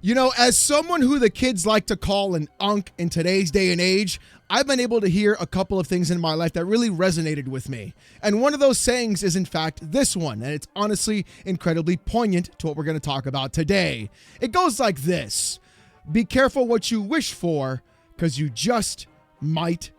You know, as someone who the kids like to call an unk in today's day and age, I've been able to hear a couple of things in my life that really resonated with me. And one of those sayings is in fact this one, and it's honestly incredibly poignant to what we're going to talk about today. It goes like this: be careful what you wish for, because you just might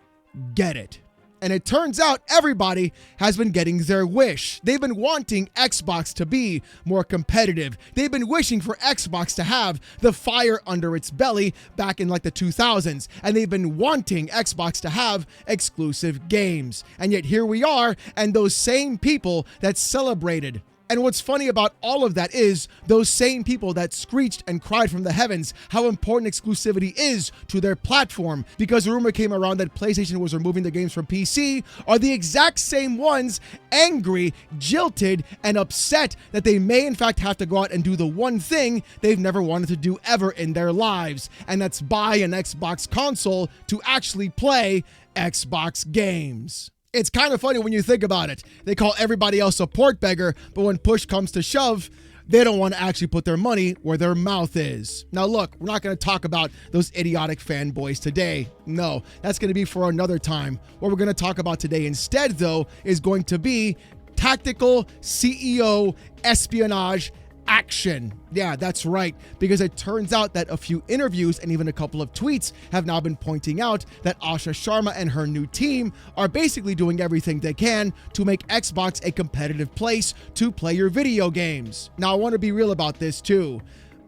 get it. And it turns out everybody has been getting their wish. They've been wanting Xbox to be more competitive. They've been wishing for Xbox to have the fire under its belly back in like the 2000s. And they've been wanting Xbox to have exclusive games. And yet here we are, and those same people that celebrated. And what's funny about all of that is those same people that screeched and cried from the heavens how important exclusivity is to their platform, because a rumor came around that PlayStation was removing the games from PC, are the exact same ones angry, jilted, and upset that they may in fact have to go out and do the one thing they've never wanted to do ever in their lives, and that's buy an Xbox console to actually play Xbox games. It's kind of funny when you think about it. They call everybody else a pork beggar, but when push comes to shove, they don't want to actually put their money where their mouth is. Now look, we're not going to talk about those idiotic fanboys today. No, that's going to be for another time. What we're going to talk about today instead, though, is going to be tactical CEO espionage action. Yeah, that's right, because it turns out that a few interviews and even a couple of tweets have now been pointing out that Asha Sharma and her new team are basically doing everything they can to make Xbox a competitive place to play your video games. Now, I want to be real about this too.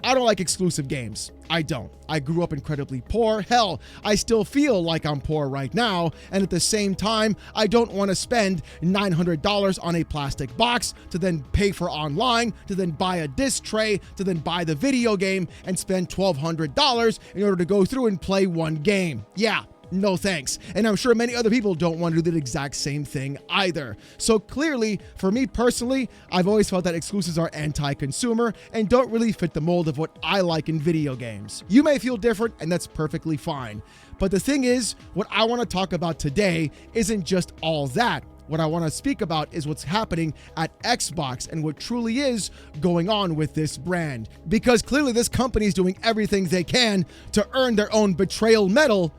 I don't like exclusive games. I don't. I grew up incredibly poor. Hell, I still feel like I'm poor right now. And at the same time, I don't want to spend $900 on a plastic box to then pay for online, to then buy a disc tray, to then buy the video game and spend $1,200 in order to go through and play one game. Yeah. No thanks. And I'm sure many other people don't want to do the exact same thing either. So clearly, for me personally, I've always felt that exclusives are anti-consumer and don't really fit the mold of what I like in video games. You may feel different, and that's perfectly fine. But the thing is, what I want to talk about today isn't just all that. What I want to speak about is what's happening at Xbox and what truly is going on with this brand. Because clearly this company is doing everything they can to earn their own betrayal medal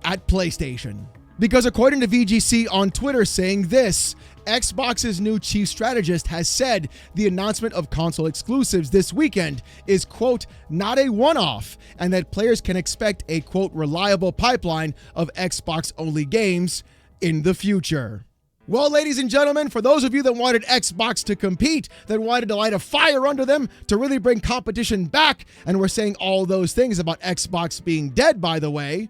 at PlayStation. Because according to VGC on Twitter saying this, Xbox's new chief strategist has said the announcement of console exclusives this weekend is, quote, not a one-off, and that players can expect a, quote, reliable pipeline of Xbox-only games in the future. Well, ladies and gentlemen, for those of you that wanted Xbox to compete, that wanted to light a fire under them to really bring competition back, and we're saying all those things about Xbox being dead, by the way,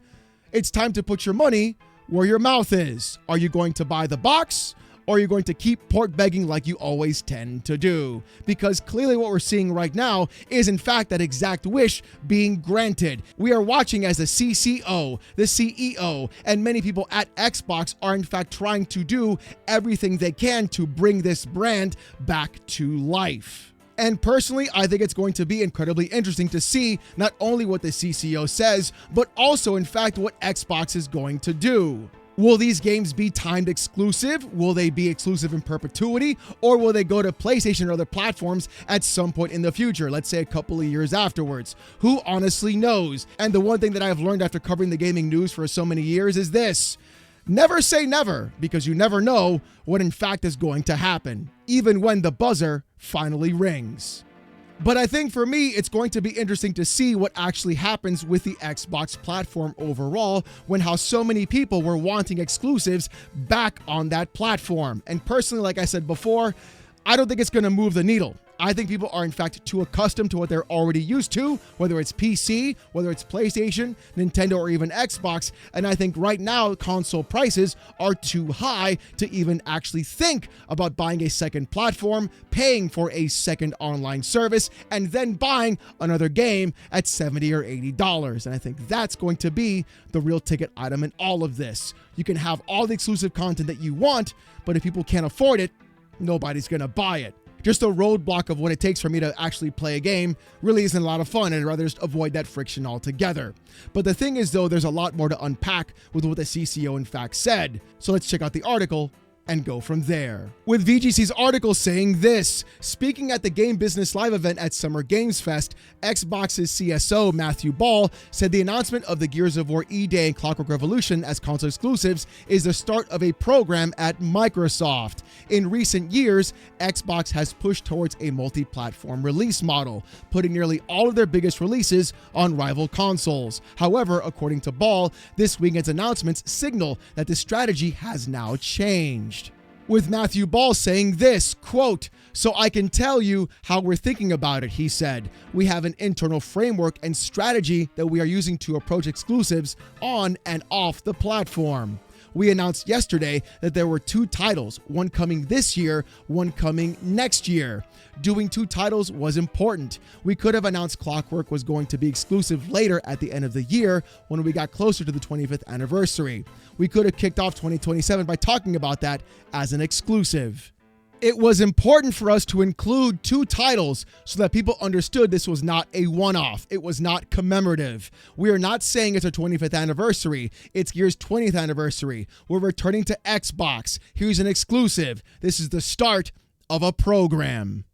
it's time to put your money where your mouth is. Are you going to buy the box, or are you going to keep pork begging like you always tend to do? Because clearly what we're seeing right now is in fact that exact wish being granted. We are watching as the CCO, the CEO, and many people at Xbox are in fact trying to do everything they can to bring this brand back to life. And personally, I think it's going to be incredibly interesting to see not only what the CCO says, but also, in fact, what Xbox is going to do. Will these games be timed exclusive? Will they be exclusive in perpetuity? Or will they go to PlayStation or other platforms at some point in the future, let's say a couple of years afterwards? Who honestly knows? And the one thing that I've learned after covering the gaming news for so many years is this: never say never, because you never know what in fact is going to happen, even when the buzzer finally rings. But I think for me, it's going to be interesting to see what actually happens with the Xbox platform overall, when how so many people were wanting exclusives back on that platform. And personally, like I said before, I don't think it's going to move the needle. I think people are in fact too accustomed to what they're already used to, whether it's PC, whether it's PlayStation, Nintendo, or even Xbox. And I think right now console prices are too high to even actually think about buying a second platform, paying for a second online service, and then buying another game at $70 or $80. And I think that's going to be the real ticket item in all of this. You can have all the exclusive content that you want, but if people can't afford it, nobody's going to buy it. Just a roadblock of what it takes for me to actually play a game really isn't a lot of fun, and I'd rather just avoid that friction altogether. But the thing is, though, there's a lot more to unpack with what the CCO in fact said. So let's check out the article and go from there. With VGC's article saying this, speaking at the Game Business Live event at Summer Games Fest, Xbox's CSO Matthew Ball said the announcement of the Gears of War E-Day and Clockwork Revolution as console exclusives is the start of a program at Microsoft. In recent years, Xbox has pushed towards a multi-platform release model, putting nearly all of their biggest releases on rival consoles. However, according to Ball, this weekend's announcements signal that this strategy has now changed. With Matthew Ball saying this, quote, "So I can tell you how we're thinking about it," he said. "We have an internal framework and strategy that we are using to approach exclusives on and off the platform. We announced yesterday that there were 2 titles, one coming this year, one coming next year. Doing 2 titles was important. We could have announced Clockwork was going to be exclusive later at the end of the year when we got closer to the 25th anniversary. We could have kicked off 2027 by talking about that as an exclusive. It was important for us to include 2 titles so that people understood this was not a one-off. It was not commemorative. We are not saying it's our 25th anniversary. It's Gears' 20th anniversary. We're returning to Xbox. Here's an exclusive. This is the start of a program."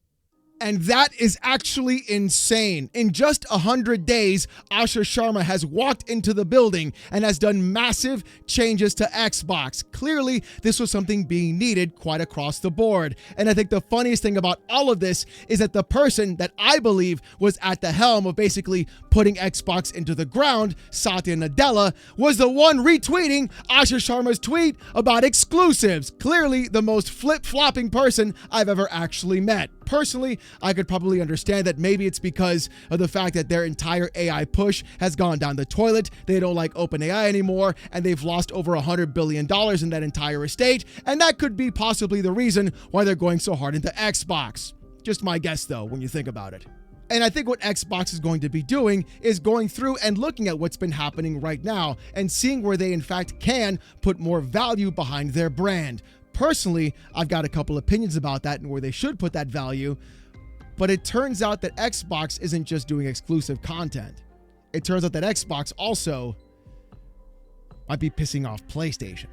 And that is actually insane. In just 100 days, Asha Sharma has walked into the building and has done massive changes to Xbox. Clearly, this was something being needed quite across the board. And I think the funniest thing about all of this is that the person that I believe was at the helm of basically putting Xbox into the ground, Satya Nadella, was the one retweeting Asha Sharma's tweet about exclusives. Clearly, the most flip-flopping person I've ever actually met. Personally, I could probably understand that maybe it's because of the fact that their entire AI push has gone down the toilet. They don't like OpenAI anymore, and they've lost over $100 billion in that entire estate. And that could be possibly the reason why they're going so hard into Xbox. Just my guess, though, when you think about it. And I think what Xbox is going to be doing is going through and looking at what's been happening right now and seeing where they, in fact, can put more value behind their brand. Personally, I've got a couple opinions about that and where they should put that value, but it turns out that Xbox isn't just doing exclusive content. It turns out that Xbox also might be pissing off PlayStation.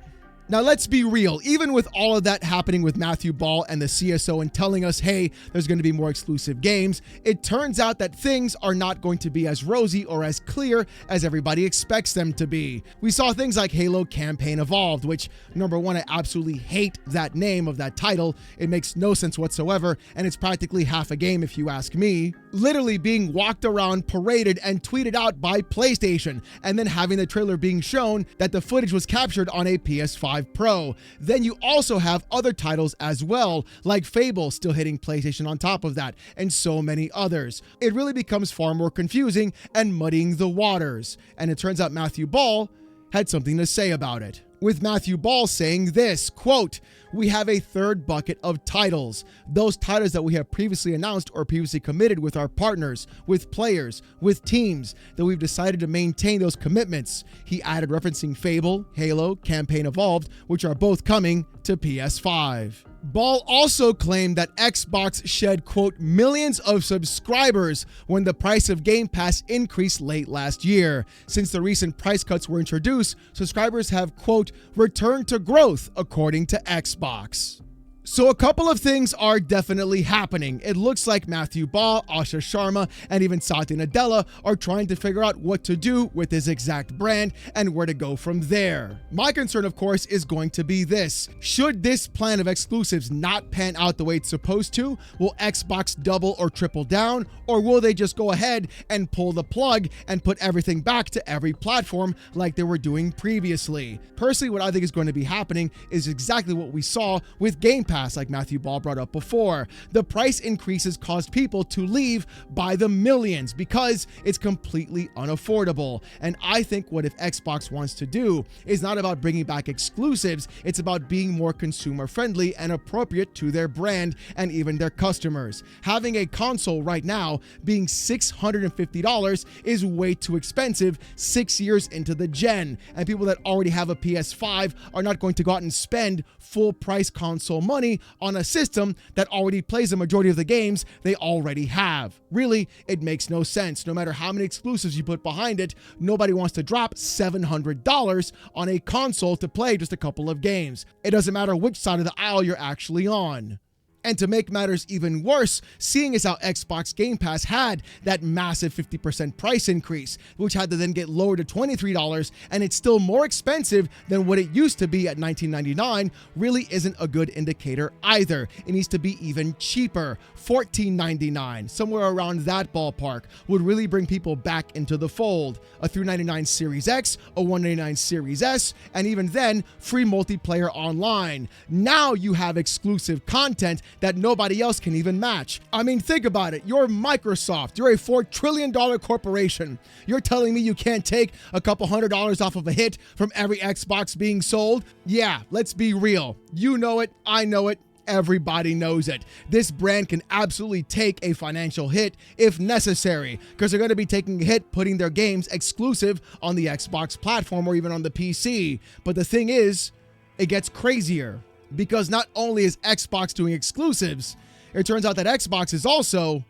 Now, let's be real. Even with all of that happening with Matthew Ball and the CSO and telling us, hey, there's going to be more exclusive games, it turns out that things are not going to be as rosy or as clear as everybody expects them to be. We saw things like Halo Campaign Evolved, which, number one, I absolutely hate that name of that title. It makes no sense whatsoever, and it's practically half a game if you ask me. Literally being walked around, paraded, and tweeted out by PlayStation, and then having the trailer being shown that the footage was captured on a PS5 Pro. Then you also have other titles as well, like Fable still hitting PlayStation on top of that, and so many others. It really becomes far more confusing and muddying the waters. And it turns out Matthew Ball had something to say about it. With Matthew Ball saying this, quote, "We have a third bucket of titles. Those titles that we have previously announced or previously committed with our partners, with players, with teams, that we've decided to maintain those commitments." He added, referencing Fable, Halo, Campaign Evolved, which are both coming to PS5. Ball also claimed that Xbox shed, quote, "millions of subscribers when the price of Game Pass increased late last year. Since the recent price cuts were introduced, subscribers have, quote, returned to growth," according to Xbox. So a couple of things are definitely happening. It looks like Matthew Ball, Asha Sharma, and even Satya Nadella are trying to figure out what to do with this exact brand and where to go from there. My concern, of course, is going to be this. Should this plan of exclusives not pan out the way it's supposed to, will Xbox double or triple down, or will they just go ahead and pull the plug and put everything back to every platform like they were doing previously? Personally, what I think is going to be happening is exactly what we saw with Game Pass, like Matthew Ball brought up before. The price increases caused people to leave by the millions because it's completely unaffordable. And I think what if Xbox wants to do is not about bringing back exclusives, it's about being more consumer friendly and appropriate to their brand and even their customers. Having a console right now being $650 is way too expensive 6 years into the gen, and people that already have a PS5 are not going to go out and spend full price console money money on a system that already plays the majority of the games they already have. Really, it makes no sense. No matter how many exclusives you put behind it, nobody wants to drop $700 on a console to play just a couple of games. It doesn't matter which side of the aisle you're actually on. And to make matters even worse, seeing as how Xbox Game Pass had that massive 50% price increase, which had to then get lowered to $23, and it's still more expensive than what it used to be at $19.99, really isn't a good indicator either. It needs to be even cheaper, $14.99, somewhere around that ballpark, would really bring people back into the fold. A $399 Series X, a $199 Series S, and even then, free multiplayer online. Now you have exclusive content that nobody else can even match. I mean, think about it. You're Microsoft. You're a $4 trillion corporation. You're telling me you can't take a couple $100 off of a hit from every Xbox being sold? Yeah, let's be real. You know it. I know it. Everybody knows it. This brand can absolutely take a financial hit if necessary, because they're going to be taking a hit putting their games exclusive on the Xbox platform or even on the PC. But the thing is, it gets crazier. Because not only is Xbox doing exclusives, it turns out that Xbox is also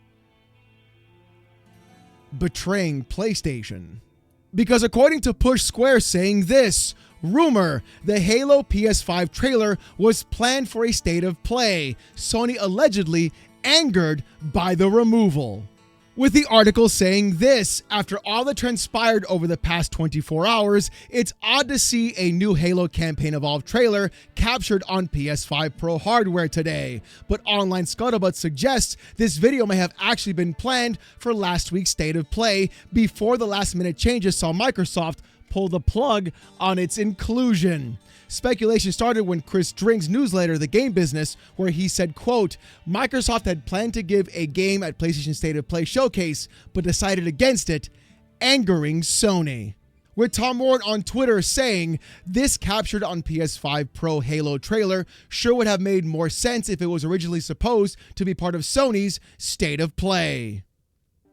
betraying PlayStation. Because according to Push Square saying this, rumor, the Halo PS5 trailer was planned for a state of play. Sony allegedly angered by the removal. With the article saying this, after all that transpired over the past 24 hours, it's odd to see a new Halo Campaign Evolved trailer captured on PS5 Pro hardware today. But online scuttlebutt suggests this video may have actually been planned for last week's State of Play before the last-minute changes saw Microsoft pull the plug on its inclusion. Speculation started when Chris Drink's newsletter, The Game Business, where he said, quote, Microsoft had planned to give a game at PlayStation State of Play showcase, but decided against it, angering Sony. With Tom Warren on Twitter saying, this captured on PS5 Pro Halo trailer sure would have made more sense if it was originally supposed to be part of Sony's State of Play.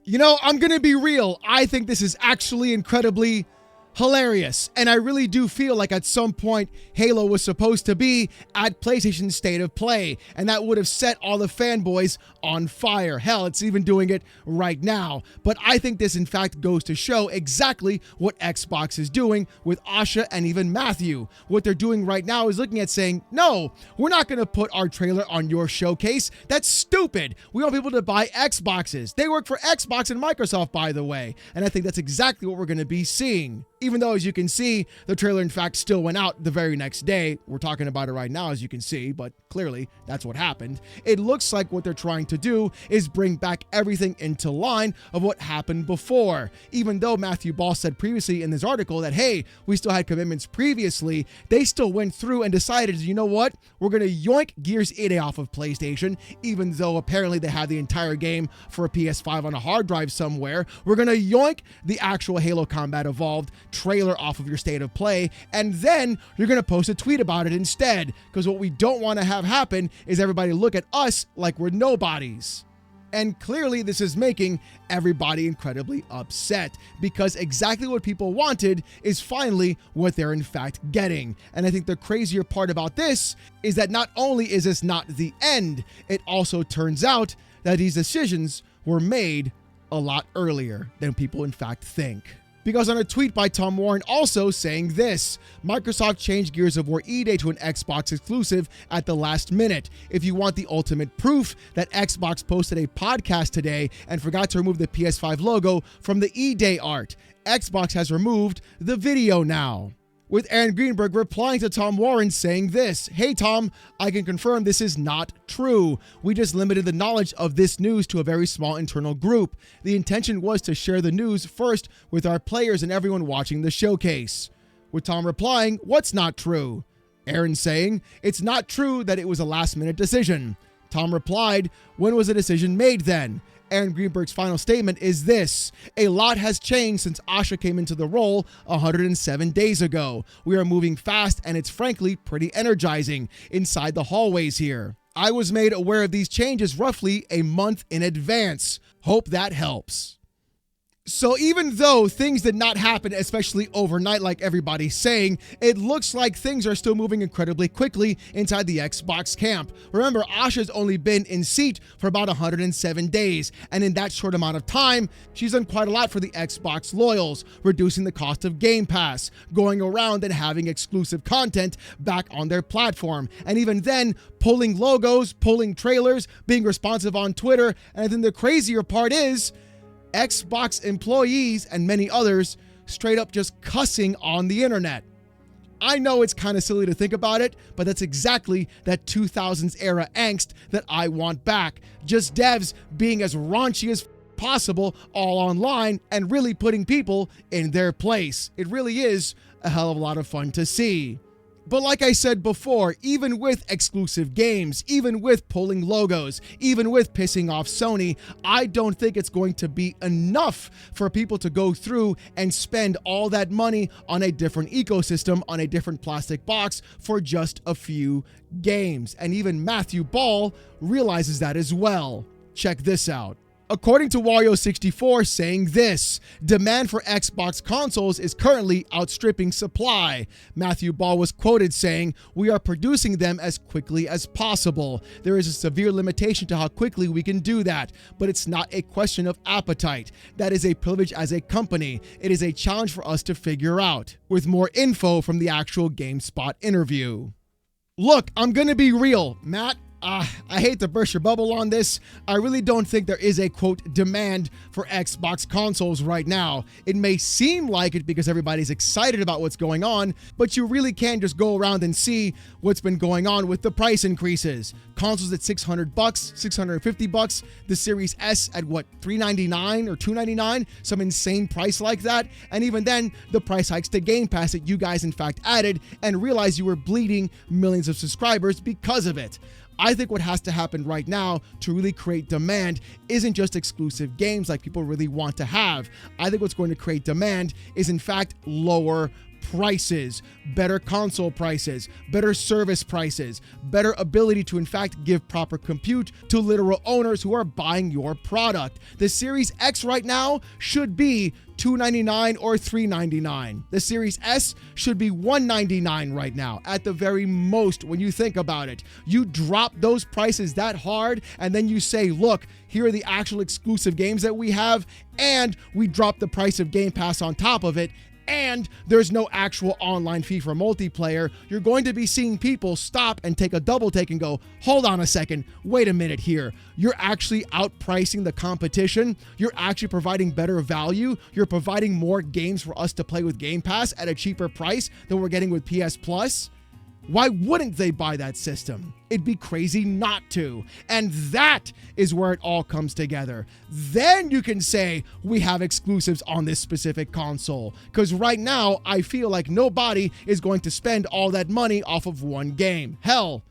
You know, I'm going to be real. I think this is actually incredibly hilarious. And I really do feel like at some point Halo was supposed to be at PlayStation State of Play, and that would have set all the fanboys on fire. Hell, it's even doing it right now. But I think this in fact goes to show exactly what Xbox is doing with Asha and even Matthew. What they're doing right now is looking at saying, no, we're not going to put our trailer on your showcase. That's stupid. We want people to buy Xboxes. They work for Xbox and Microsoft, by the way. And I think that's exactly what we're going to be seeing. Even though, as you can see, the trailer, in fact, still went out the very next day. We're talking about it right now, as you can see, but clearly that's what happened. It looks like what they're trying to do is bring back everything into line of what happened before. Even though Matthew Ball said previously in this article that, hey, we still had commitments previously, they still went through and decided, you know what? We're going to yoink Gears 8 off of PlayStation, even though apparently they had the entire game for a PS5 on a hard drive somewhere. We're going to yoink the actual Halo Combat Evolved trailer off of your State of Play, and then you're going to post a tweet about it instead, because what we don't want to have happen is everybody look at us like we're nobodies. And clearly this is making everybody incredibly upset, because exactly what people wanted is finally what they're in fact getting. And I think the crazier part about this is that not only is this not the end, it also turns out that these decisions were made a lot earlier than people in fact think. Because on a tweet by Tom Warren also saying this, Microsoft changed Gears of War E-Day to an Xbox exclusive at the last minute. If you want the ultimate proof that Xbox posted a podcast today and forgot to remove the PS5 logo from the E-Day art, Xbox has removed the video now. With Aaron Greenberg replying to Tom Warren saying this, hey Tom, I can confirm this is not true. We just limited the knowledge of this news to a very small internal group. The intention was to share the news first with our players and everyone watching the showcase. With Tom replying, what's not true? Aaron saying, it's not true that it was a last-minute decision. Tom replied, when was the decision made then? Aaron Greenberg's final statement is this: a lot has changed since Asha came into the role 107 days ago. We are moving fast, and it's frankly pretty energizing inside the hallways here. I was made aware of these changes roughly a month in advance. Hope that helps. So even though things did not happen, especially overnight, like everybody's saying, it looks like things are still moving incredibly quickly inside the Xbox camp. Remember, Asha's only been in seat for about 107 days, and in that short amount of time, she's done quite a lot for the Xbox loyals, reducing the cost of Game Pass, going around and having exclusive content back on their platform, and even then, pulling logos, pulling trailers, being responsive on Twitter, and then the crazier part is, Xbox employees and many others straight up just cussing on the internet. I know it's kind of silly to think about it, but that's exactly that 2000s era angst that I want back. Just devs being as raunchy as possible all online and really putting people in their place. It really is a hell of a lot of fun to see. But like I said before, even with exclusive games, even with pulling logos, even with pissing off Sony, I don't think it's going to be enough for people to go through and spend all that money on a different ecosystem, on a different plastic box for just a few games. And even Matthew Ball realizes that as well. Check this out. According to Wario64 saying this, demand for Xbox consoles is currently outstripping supply. Matthew Ball was quoted saying, "We are producing them as quickly as possible. There is a severe limitation to how quickly we can do that, but it's not a question of appetite. That is a privilege as a company. It is a challenge for us to figure out." With more info from the actual GameSpot interview. Look, I'm gonna be real, Matt. I hate to burst your bubble on this. I really don't think there is a, quote, demand for Xbox consoles right now. It may seem like it because everybody's excited about what's going on, but you really can just go around and see what's been going on with the price increases. Consoles at $600, $650, the Series S at what, $399 or $299, some insane price like that. And even then, the price hikes to Game Pass that you guys in fact added and realized you were bleeding millions of subscribers because of it. I think what has to happen right now to really create demand isn't just exclusive games like people really want to have. I think what's going to create demand is in fact lower prices, better console prices, better service prices, better ability to in fact give proper compute to literal owners who are buying your product. The Series X right now should be $299 or $399. The Series S should be $199 right now at the very most when you think about it. You drop those prices that hard and then you say, look, here are the actual exclusive games that we have, and we drop the price of Game Pass on top of it, and there's no actual online fee for multiplayer. You're going to be seeing people stop and take a double take and go, hold on a second, wait a minute here. You're actually outpricing the competition. You're actually providing better value. You're providing more games for us to play with Game Pass at a cheaper price than we're getting with PS Plus. Why wouldn't they buy that system? It'd be crazy not to. And that is where it all comes together. Then you can say we have exclusives on this specific console. Because right now, I feel like nobody is going to spend all that money off of one game. Hell,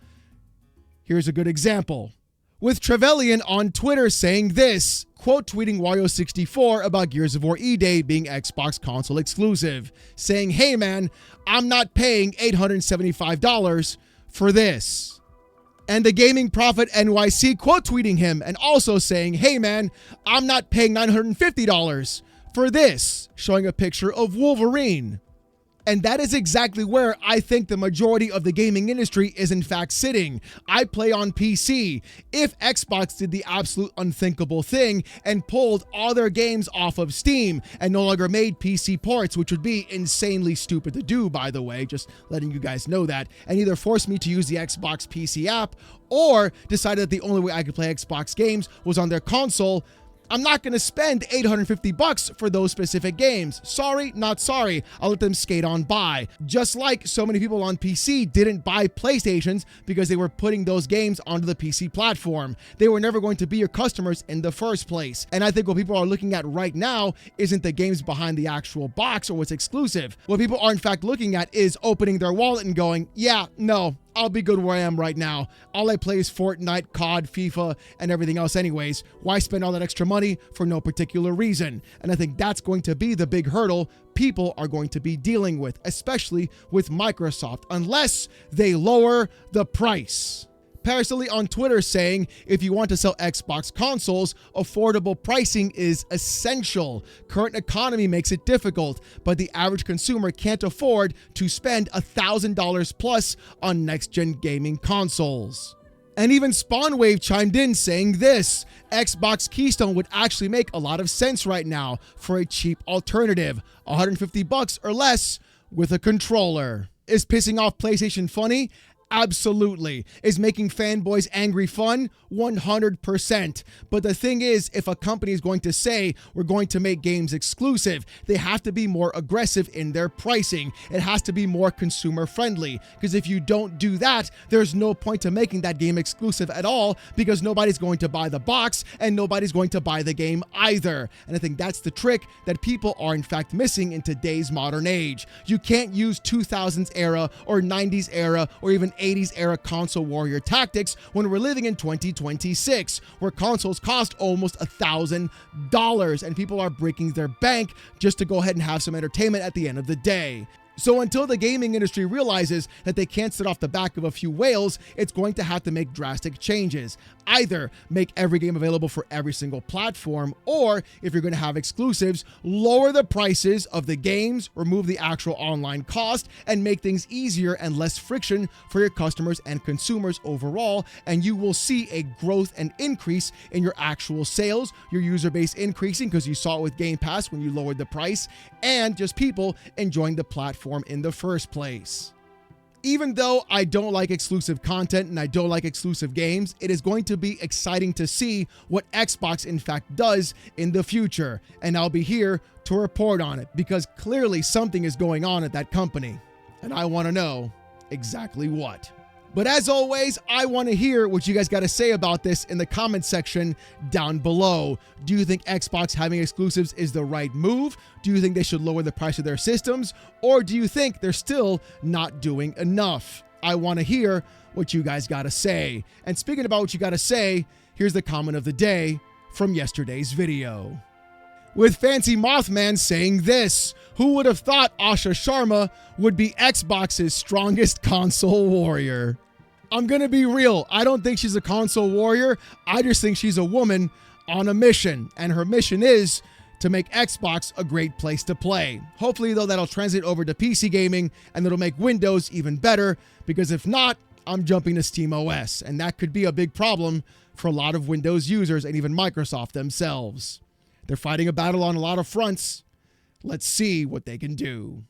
here's a good example. With Trevelyan on Twitter saying this, quote tweeting Wario64 about Gears of War E-Day being Xbox console exclusive, saying, "Hey man, I'm not paying $875 for this." And the Gaming Prophet NYC quote tweeting him and also saying, "Hey man, I'm not paying $950 for this," showing a picture of Wolverine. And that is exactly where I think the majority of the gaming industry is in fact sitting. I play on PC. If Xbox did the absolute unthinkable thing and pulled all their games off of Steam and no longer made PC ports, which would be insanely stupid to do, by the way, just letting you guys know that, and either forced me to use the Xbox PC app or decided that the only way I could play Xbox games was on their console, I'm not going to spend $850 for those specific games. Sorry, not sorry. I'll let them skate on by. Just like so many people on PC didn't buy PlayStations because they were putting those games onto the PC platform. They were never going to be your customers in the first place. And I think what people are looking at right now isn't the games behind the actual box or what's exclusive. What people are in fact looking at is opening their wallet and going, yeah, no, I'll be good where I am right now. All I play is Fortnite, COD, FIFA, and everything else anyways. Why spend all that extra money for no particular reason? And I think that's going to be the big hurdle people are going to be dealing with, especially with Microsoft, unless they lower the price. personally on Twitter saying, if you want to sell Xbox consoles, affordable pricing is essential. Current economy makes it difficult, but the average consumer can't afford to spend $1,000 plus on next-gen gaming consoles. And even Spawnwave chimed in saying this, Xbox Keystone would actually make a lot of sense right now for a cheap alternative, $150 or less with a controller. Is pissing off PlayStation funny? Absolutely. Is making fanboys angry fun? 100%. But the thing is, if a company is going to say we're going to make games exclusive, they have to be more aggressive in their pricing. It has to be more consumer friendly. Because if you don't do that, there's no point to making that game exclusive at all, because nobody's going to buy the box and nobody's going to buy the game either. And I think that's the trick that people are in fact missing in today's modern age. You can't use 2000s era or 90s era or even 80s era console warrior tactics when we're living in 2026, where consoles cost almost $1,000 and people are breaking their bank just to go ahead and have some entertainment at the end of the day. So until the gaming industry realizes that they can't sit off the back of a few whales, it's going to have to make drastic changes. Either make every game available for every single platform, or if you're going to have exclusives, lower the prices of the games, remove the actual online cost, and make things easier and less friction for your customers and consumers overall, and you will see a growth and increase in your actual sales, your user base increasing because you saw it with Game Pass when you lowered the price, and just people enjoying the platform in the first place. Even though I don't like exclusive content and I don't like exclusive games, it is going to be exciting to see what Xbox in fact does in the future. And I'll be here to report on it because clearly something is going on at that company. And I want to know exactly what. But as always, I want to hear what you guys got to say about this in the comment section down below. Do you think Xbox having exclusives is the right move? Do you think they should lower the price of their systems? Or do you think they're still not doing enough? I want to hear what you guys got to say. And speaking about what you got to say, here's the comment of the day from yesterday's video. With Fancy Mothman saying this, who would have thought Asha Sharma would be Xbox's strongest console warrior? I'm going to be real. I don't think she's a console warrior. I just think she's a woman on a mission. And her mission is to make Xbox a great place to play. Hopefully, though, that'll translate over to PC gaming and it'll make Windows even better. Because if not, I'm jumping to SteamOS. And that could be a big problem for a lot of Windows users and even Microsoft themselves. They're fighting a battle on a lot of fronts. Let's see what they can do.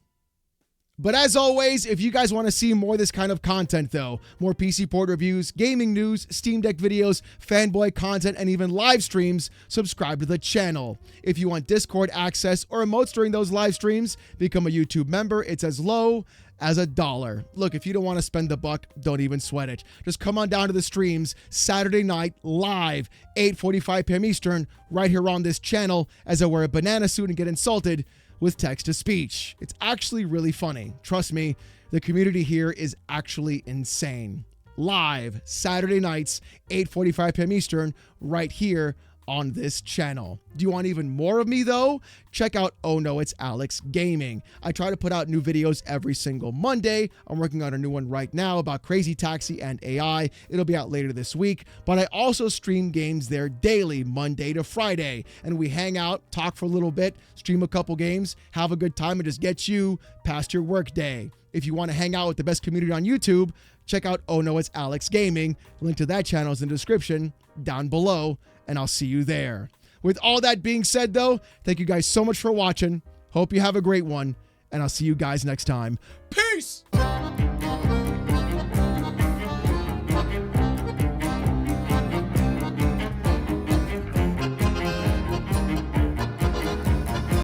But as always, if you guys want to see more of this kind of content though, more PC port reviews, gaming news, Steam Deck videos, fanboy content, and even live streams, subscribe to the channel. If you want Discord access or emotes during those live streams, become a YouTube member. It's as low as $1. Look, if you don't want to spend the buck, don't even sweat it. Just come on down to the streams Saturday night live, 8:45 p.m. Eastern, right here on this channel as I wear a banana suit and get insulted with text-to-speech. It's actually really funny. Trust me, the community here is actually insane. Live Saturday nights, 8:45 p.m. Eastern, right here on this channel. Do you want even more of me though? Check out Oh No It's Alex Gaming. I try to put out new videos every single Monday. I'm working on a new one right now about Crazy Taxi and AI. It'll be out later this week, but I also stream games there daily, Monday to Friday, and we hang out, talk for a little bit, stream a couple games, have a good time, and just get you past your work day. If you want to hang out with the best community on YouTube, check out Oh No It's Alex Gaming. Link to that channel is in the description down below, and I'll see you there. With all that being said, though, thank you guys so much for watching. Hope you have a great one, and I'll see you guys next time. Peace!